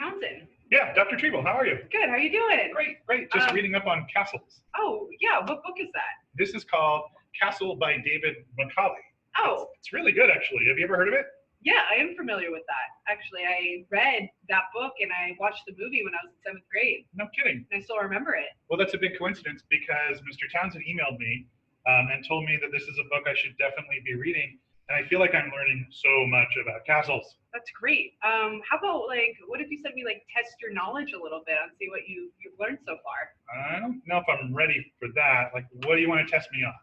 Townsend. Yeah, Dr. Treble, how are you? Good, how are you doing? Great, great. Just reading up on castles. Oh, yeah, what book is that? This is called Castle by David Macaulay. Oh. It's really good, actually. Have you ever heard of it? Yeah, I am familiar with that. Actually, I read that book and I watched the movie when I was in 7th grade. No kidding. And I still remember it. Well, that's a big coincidence because Mr. Townsend emailed me and told me that this is a book I should definitely be reading. And I feel like I'm learning so much about castles. That's great. How about, like, what if you said we, like, test your knowledge a little bit and see what you've learned so far? I don't know if I'm ready for that. Like, what do you want to test me on?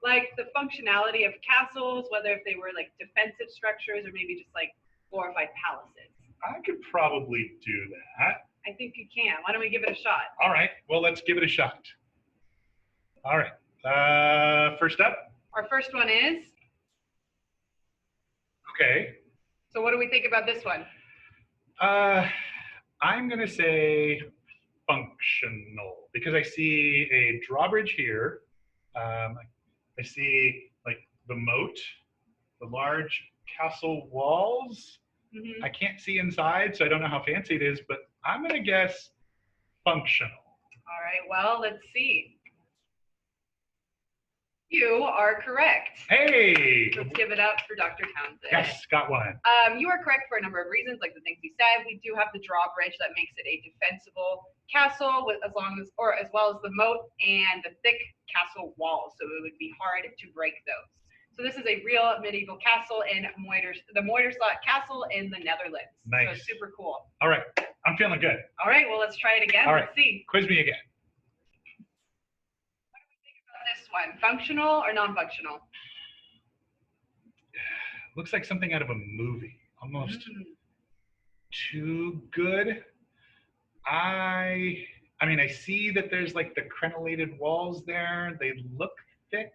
Like the functionality of castles, whether if they were like defensive structures or maybe just like glorified palaces. I could probably do that. I think you can. Why don't we give it a shot? All right. Well, let's give it a shot. All right. First up. Our first one is. Okay. So what do we think about this one? I'm going to say functional because I see a drawbridge here. I see like the moat, the large castle walls. Mm-hmm. I can't see inside, so I don't know how fancy it is, but I'm going to guess functional. All right, well, let's see. You are correct. Hey! Let's give it up for Dr. Townsend. Yes, got one. You are correct for a number of reasons, like the things you said. We do have the drawbridge that makes it a defensible castle with as well as the moat and the thick castle walls, so it would be hard to break those. So this is a real medieval castle in the Moiderslot Castle in the Netherlands. Nice. So super cool. All right, I'm feeling good. All right, well, let's try it again. All Let's right. see. Quiz me again. What do we think about this one? Functional or non-functional? Looks like something out of a movie. Almost too good. I mean, I see that there's like the crenellated walls there. They look thick.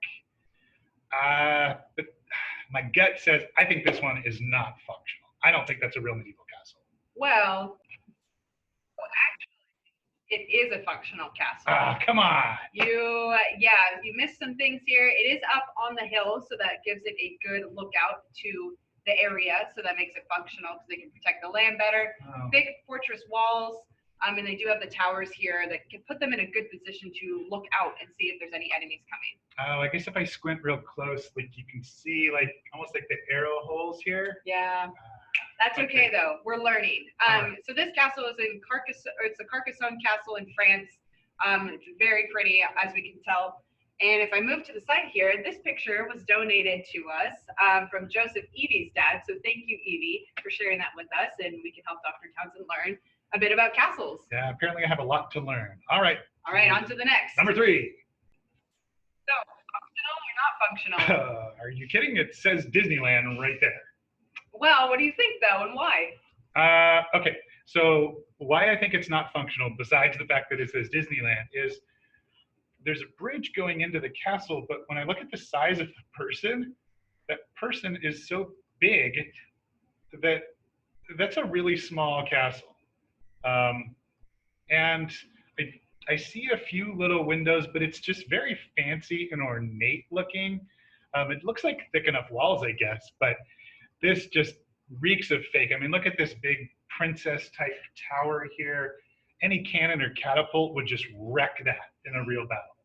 But my gut says I think this one is not functional. I don't think that's a real medieval castle. Well, actually, it is a functional castle. Ah, come on. You missed some things here. It is up on the hill, so that gives it a good lookout to the area, so that makes it functional because they can protect the land better. Oh. Thick fortress walls, and they do have the towers here that can put them in a good position to look out and see if there's any enemies coming. Oh, I guess if I squint real close, like you can see like almost like the arrow holes here. Yeah. That's okay though. We're learning. So this castle is in Carcassonne, or it's the Carcassonne Castle in France. It's very pretty, as we can tell. And if I move to the side here, this picture was donated to us from Joseph Evie's dad. So thank you, Evie, for sharing that with us, and we can help Dr. Townsend learn a bit about castles. Yeah, apparently I have a lot to learn. All right. All right, on to the next. Number 3. So, functional or not functional? Are you kidding? It says Disneyland right there. Well, what do you think though, and why? Okay, so why I think it's not functional, besides the fact that it says Disneyland, is there's a bridge going into the castle, but when I look at the size of the person, that person is so big that that's a really small castle. And I see a few little windows, but it's just very fancy and ornate looking. It looks like thick enough walls, I guess, but this just reeks of fake. I mean, look at this big princess type tower here. Any cannon or catapult would just wreck that in a real battle.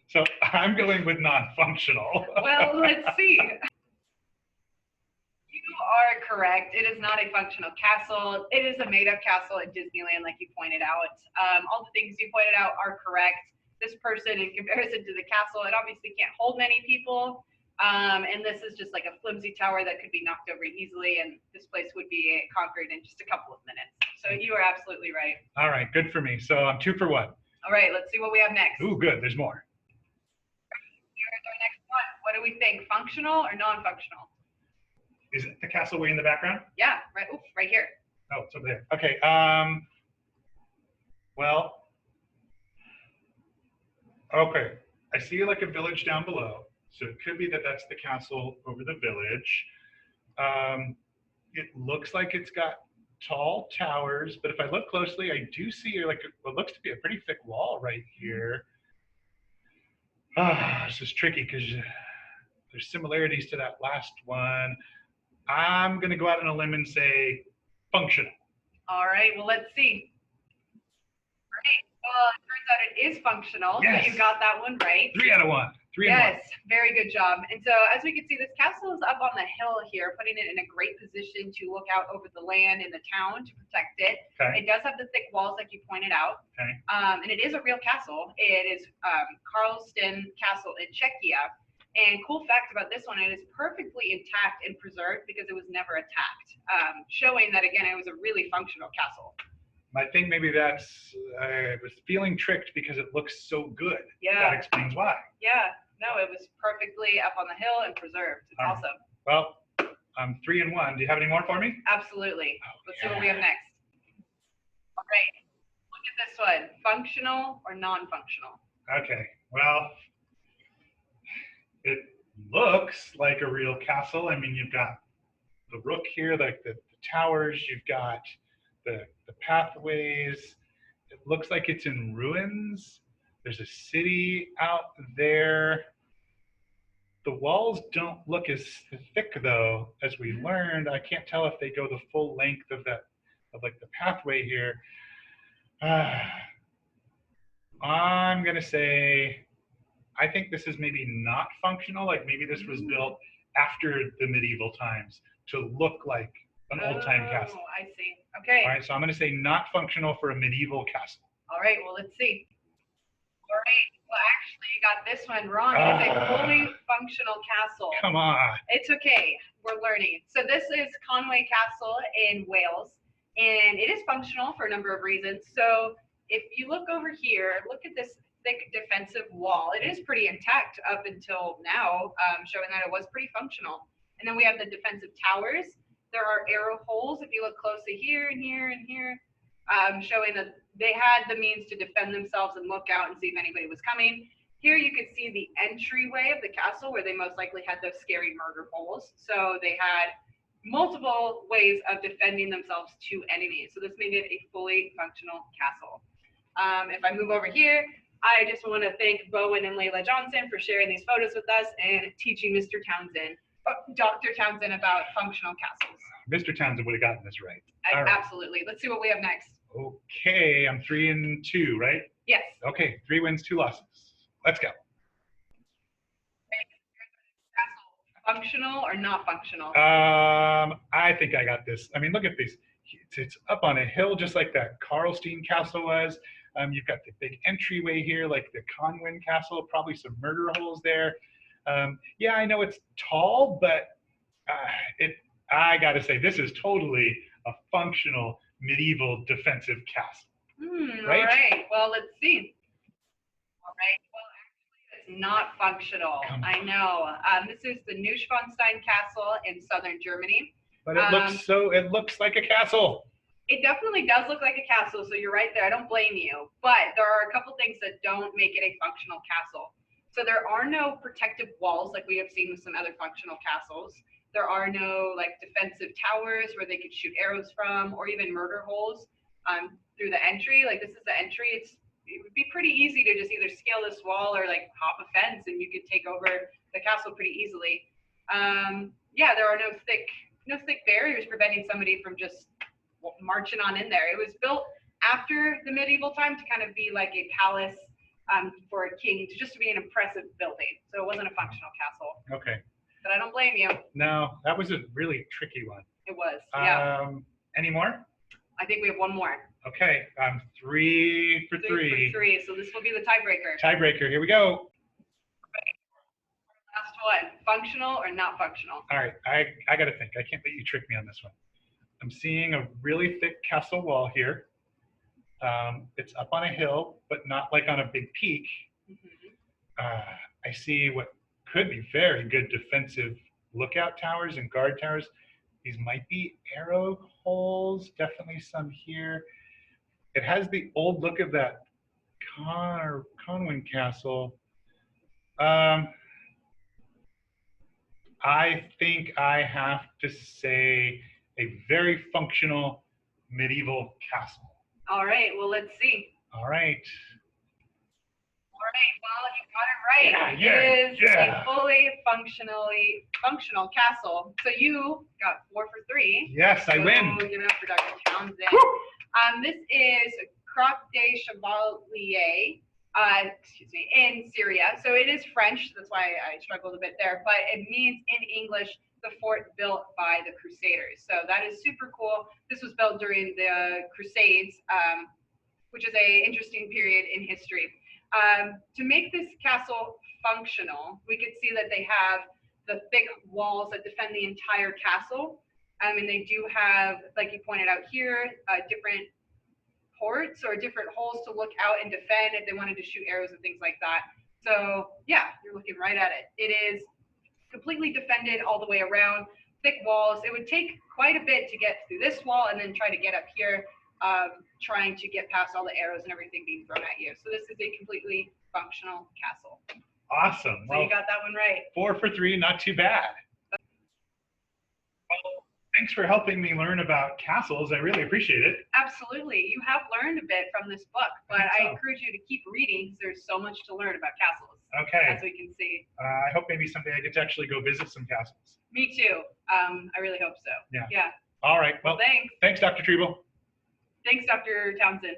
So I'm going with non-functional. Well, let's see. You are correct. It is not a functional castle. It is a made-up castle at Disneyland, like you pointed out. All the things you pointed out are correct. This person, in comparison to the castle, it obviously can't hold many people. And this is just like a flimsy tower that could be knocked over easily, and this place would be conquered in just a couple of minutes. So you are absolutely right. All right, good for me. So I'm 2 for 1. All right, let's see what we have next. Ooh, good. There's more. Here's our next one. What do we think? Functional or non-functional? Is it the castle way in the background? Yeah, right. Oops, right here. Oh, it's over there. Okay. Well. Okay. I see like a village down below. So it could be that that's the castle over the village. It looks like it's got tall towers, but if I look closely, I do see like what looks to be a pretty thick wall right here. This is tricky because there's similarities to that last one. I'm going to go out on a limb and say functional. All right, well, let's see. Great. Well, it turns out it is functional, Yes. so you got that one right. 3 out of 1. 3 and 1. Yes, very good job. And so as we can see, this castle is up on the hill here, putting it in a great position to look out over the land and the town to protect it. Okay. It does have the thick walls like you pointed out. Okay. And it is a real castle. It is Karlstejn Castle in Czechia. And cool fact about this one, it is perfectly intact and preserved because it was never attacked, showing that, again, it was a really functional castle. I think maybe that's, I was feeling tricked because it looks so good. Yeah. That explains why. Yeah, no, it was perfectly up on the hill and preserved. It's awesome. Well, I'm 3 and 1. Do you have any more for me? Absolutely. Oh, Let's see what we have next. All right, look at this one. Functional or non-functional? Okay, well, it looks like a real castle. I mean, you've got the rook here, like the towers, you've got the pathways. It looks like it's in ruins. There's a city out there. The walls don't look as thick though, as we learned. I can't tell if they go the full length of that, of like the pathway here. I'm gonna say, I think this is maybe not functional. Like maybe this was built after the medieval times to look like an old-time castle. Oh, I see. Okay. All right, so I'm gonna say not functional for a medieval castle. All right, well, let's see. All right, well, actually, you got this one wrong. It's a fully functional castle. Come on. It's okay. We're learning. So this is Conwy Castle in Wales, and it is functional for a number of reasons. So if you look over here, look at this thick defensive wall. It is pretty intact up until now, showing that it was pretty functional. And then we have the defensive towers. There are arrow holes if you look closely here and here and here, showing that they had the means to defend themselves and look out and see if anybody was coming. Here you can see the entryway of the castle where they most likely had those scary murder holes. So they had multiple ways of defending themselves to enemies. So this made it a fully functional castle. If I move over here, I just want to thank Bowen and Layla Johnson for sharing these photos with us and teaching Mr. Townsend, Dr. Townsend, about functional castles. Mr. Townsend would have gotten this right. Absolutely. Let's see what we have next. Okay, I'm 3 and 2, right? Yes. Okay, 3 wins, 2 losses. Let's go. Functional or not functional? I think I got this. I mean, look at these. It's up on a hill just like that Karlstejn castle was. You've got the big entryway here, like the Conwy castle, probably some murder holes there. Yeah, I know it's tall, but I got to say, this is totally a functional medieval defensive castle. Right? All right. Well, let's see. All right. Well, actually, it's not functional. I know. This is the Neuschwanstein Castle in southern Germany. But it looks like a castle. It definitely does look like a castle, so you're right there. I don't blame you. But there are a couple things that don't make it a functional castle. So there are no protective walls like we have seen with some other functional castles. There are no like defensive towers where they could shoot arrows from, or even murder holes through the entry. Like this is the entry. It would be pretty easy to just either scale this wall or like hop a fence, and you could take over the castle pretty easily. Yeah, there are no thick barriers preventing somebody from just marching on in there. It was built after the medieval time to kind of be like a palace for a king, to be an impressive building. So it wasn't a functional castle. Okay. But I don't blame you. No, that was a really tricky one. It was, yeah. Any more? I think we have one more. Okay, 3 for 3. 3 for 3, so this will be the tiebreaker. Tiebreaker, here we go. Last one, functional or not functional? All right, I got to think. I can't let you trick me on this one. I'm seeing a really thick castle wall here. It's up on a hill, but not like on a big peak. I see what could be very good defensive lookout towers and guard towers. These might be arrow holes, definitely some here. It has the old look of that Conwy castle. I think I have to say a very functional medieval castle. All right, well, let's see. All right. All right. Well, you got it right. It is a fully functional castle. So you got 4 for 3. Yes, I win. Give it up for Dr. Townsend. This is Krak Chevaliers, in Syria. So it is French. That's why I struggled a bit there. But it means in English, the fort built by the Crusaders. So that is super cool. This was built during the Crusades, which is an interesting period in history. To make this castle functional, we could see that they have the thick walls that defend the entire castle. And they do have, like you pointed out here, different ports or different holes to look out and defend if they wanted to shoot arrows and things like that. So yeah, you're looking right at it. It is completely defended all the way around, thick walls. It would take quite a bit to get through this wall and then try to get up here, trying to get past all the arrows and everything being thrown at you. So this is a completely functional castle. Awesome. So you got that one right. 4 for 3, not too bad. Well, thanks for helping me learn about castles. I really appreciate it. Absolutely. You have learned a bit from this book, but I encourage you to keep reading because there's so much to learn about castles. Okay. As we can see. I hope maybe someday I get to actually go visit some castles. Me too. I really hope so. Yeah. Yeah. All right. Well, thanks. Thanks, Dr. Treble. Thanks, Dr. Townsend.